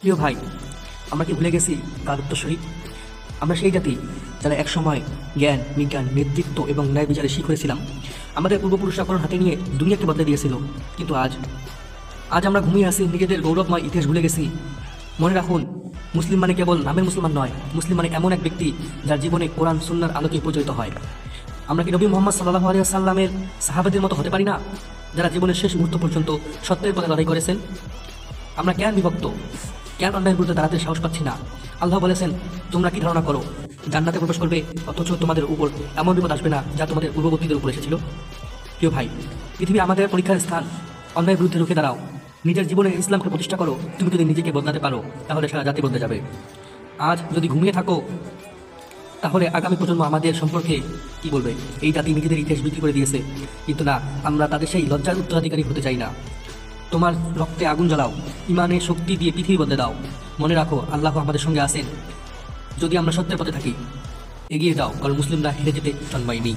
প্রিয় ভাই, আমরা কি ভুলে গেছি কার উত্তরসূরি? আমরা সেই জাতি যারা একসময় জ্ঞান, বিজ্ঞান, নেতৃত্ব এবং ন্যায় বিচারে শিখরে ছিলাম। আমাদের পূর্বপুরুষরা কোরআন হাতে নিয়ে দুনিয়াকে বদলে দিয়েছিল। কিন্তু আজ আজ আমরা ঘুমিয়ে আসি, নিজেদের গৌরবময় ইতিহাস ভুলে গেছি। মনে রাখুন, মুসলিম মানে কেবল নামের মুসলমান নয়, মুসলিম মানে এমন এক ব্যক্তি যার জীবনে কোরআন সুন্নাহর আলোকে পরিচালিত হয়। আমরা কি নবী মোহাম্মদ সাল্লাল্লাহু আলাইহি ওয়াসাল্লামের সাহাবাদের মতো হতে পারি না, যারা জীবনের শেষ মুহূর্ত পর্যন্ত সত্যের পথে লড়াই করেছেন? আমরা কেন বিভক্ত, কেন অন্যায়ের বিরুদ্ধে দাঁড়াতে সাহস পাচ্ছি না? আল্লাহ বলেছেন, তোমরা কি ধারণা করো জান্নাতে প্রবেশ করবে, অথচ তোমাদের উপর এমন বিপদ আসবে না যা তোমাদের পূর্ববর্তীদের উপর এসেছিল? প্রিয় ভাই, পৃথিবী আমাদের পরীক্ষার স্থান। অন্যায়ের বিরুদ্ধে রুখে দাঁড়াও, নিজের জীবনে ইসলামকে প্রতিষ্ঠা করো। তুমি যদি নিজেকে বদলাতে পারো, তাহলে সারা জাতি বদলে যাবে। আজ যদি ঘুমিয়ে থাকো, তাহলে আগামী প্রজন্ম আমাদের সম্পর্কে কি বলবে? এই জাতি নিজেদের ইতিহাস বিক্রি করে দিয়েছে, কিন্তু না, আমরা তাদের সেই লজ্জার উত্তরাধিকারী হতে চাই না। তোমার রক্তে আগুন জ্বালাও, ইমানের শক্তি দিয়ে পৃথিবী বদলে দাও। মনে রাখো, আল্লাহ আমাদের সঙ্গে আছেন যদি আমরা সত্যের পথে থাকি। এগিয়ে যাও, কারণ মুসলিমরা হেরে যেতে জন্মায়নি।